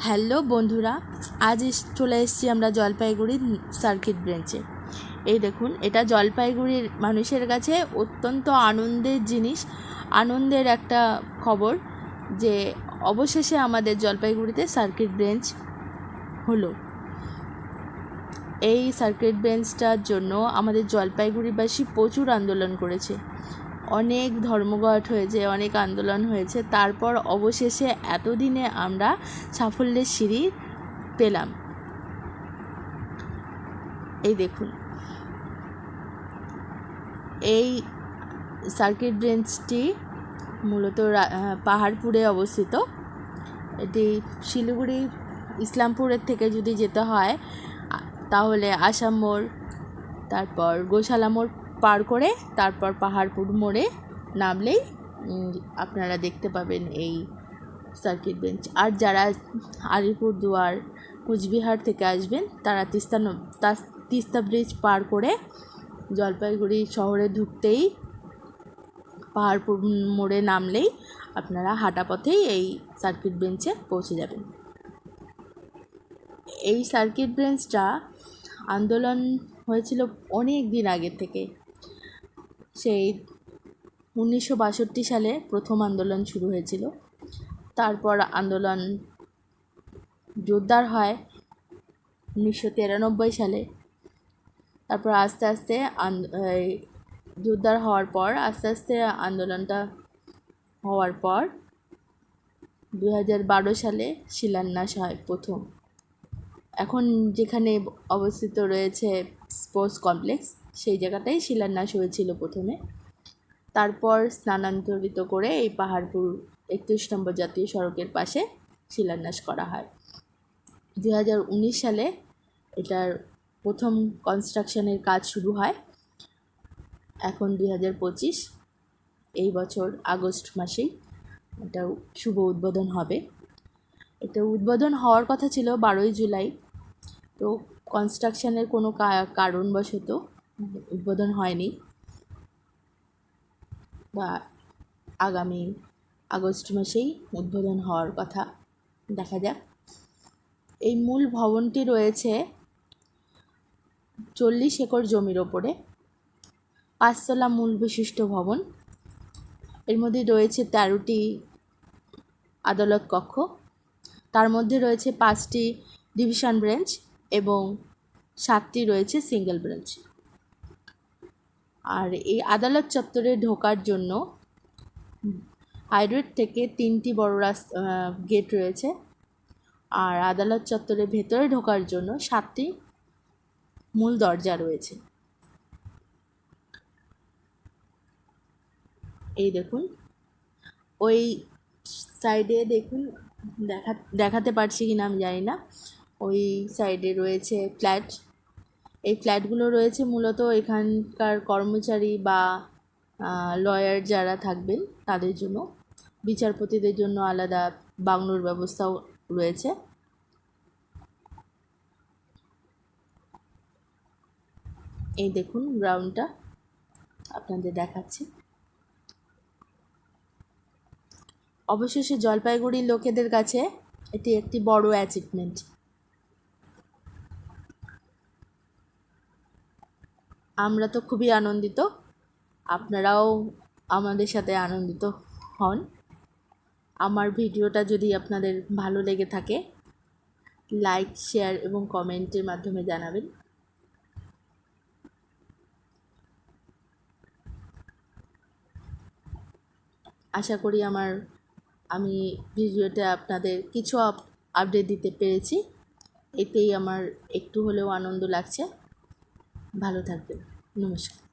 Hello বন্ধুরা, আজ চলে এসেছি আমরা জলপাইগুড়ির সার্কিট বেঞ্চে। এই দেখুন, এটা জলপাইগুড়ির মানুষের কাছে অত্যন্ত আনন্দের জিনিস, আনন্দের একটা খবর যে অবশেষে আমাদের জলপাইগুড়িতে সার্কিট বেঞ্চ হলো। এই সার্কিট বেঞ্চটার জন্য আমাদের জলপাইগুড়িবাসী প্রচুর আন্দোলন করেছে, অনেক ধর্মঘট হয়েছে, অনেক আন্দোলন হয়েছে, তারপর অবশেষে এতদিনে আমরা সাফল্যের সিঁড়ি পেলাম। এই দেখুন, এই সার্কিট বেঞ্চটি মূলত পাহাড়পুরে অবস্থিত। এটি শিলিগুড়ি ইসলামপুরের থেকে যদি যেতে হয় তাহলে আসাম মোড়, তারপর গোশালা মোড় পার করে তারপর পাহাড়পুর মোড়ে নামলেই আপনারা দেখতে পাবেন এই সার্কিট বেঞ্চ। আর যারা আলিপুরদুয়ার, কুচবিহার থেকে আসবেন তারা তিস্তা ব্রিজ পার করে জলপাইগুড়ি শহরে ঢুকতেই পাহাড়পুর মোড়ে নামলেই আপনারা হাঁটা পথেই এই সার্কিট বেঞ্চে পৌঁছে যাবেন। এই সার্কিট বেঞ্চটা আন্দোলন হয়েছিল অনেক দিন আগে থেকে। সেই 1962 সালে প্রথম আন্দোলন শুরু হয়েছিল, তারপর আন্দোলন জোরদার হয় 1993 সালে। তারপর আস্তে আস্তে জোরদার হওয়ার পর আন্দোলনটা হওয়ার পর 2012 সালে শিলান্যাস হয় প্রথম। এখন যেখানে অবস্থিত রয়েছে স্পোর্টস কমপ্লেক্স, সেই জায়গাটাই শিলান্যাস হয়েছিল প্রথমে। তারপর স্থানান্তরিত করে এই পাহাড়পুর 31 নম্বর জাতীয় সড়কের পাশে শিলান্যাস করা হয়। 2019 সালে এটার প্রথম কনস্ট্রাকশনের কাজ শুরু হয়। এখন 2025, এই বছর আগস্ট মাসেই এটা শুভ উদ্বোধন হবে। এটা উদ্বোধন হওয়ার কথা ছিল 12ই জুলাই, তো কনস্ট্রাকশনের কোনো কারণবশত উদ্বোধন হয়নি, বা আগামী আগস্ট মাসেই উদ্বোধন হওয়ার কথা। দেখা যাক। এই মূল ভবনটি রয়েছে 40 একর জমির ওপরে, 5 তলা মূল বিশিষ্ট ভবন। এর মধ্যে রয়েছে 13টি আদালত কক্ষ, তার মধ্যে রয়েছে 5টি ডিভিশন বেঞ্চ এবং 7টি রয়েছে সিঙ্গেল বেঞ্চ। আর এই আদালত চত্বরে ঢোকার জন্য হাইরোড থেকে 3টি বড় গেট রয়েছে, আর আদালত চত্বরের ভেতরে ঢোকার জন্য 7টি মূল দরজা রয়েছে। এই দেখুন, ওই সাইডে দেখুন, দেখাতে পারছি কিনা আমি জানি না, ওই সাইডে রয়েছে ফ্ল্যাট। এই ফ্ল্যাটগুলো রয়েছে মূলত এখানকার কর্মচারী বা লয়ার যারা থাকবেন তাদের জন্য। বিচারপতিদের জন্য আলাদা বাংলোর ব্যবস্থাও রয়েছে। এই দেখুন গ্রাউন্ডটা আপনাদের দেখাচ্ছি। অবশেষে জলপাইগুড়ির লোকেদের কাছে এটি একটি বড় অ্যাচিভমেন্ট। আমরা তো খুবই আনন্দিত, আপনারাও আমাদের সাথে আনন্দিত হন। আমার ভিডিওটা যদি আপনাদের ভালো লেগে থাকে, লাইক, শেয়ার এবং কমেন্টের মাধ্যমে জানাবেন। আশা করি আমি ভিডিওতে আপনাদের কিছু আপডেট দিতে পেরেছি, এতেই আমার একটু হলেও আনন্দ লাগছে। ভালো থাকবেন। নমস্কার।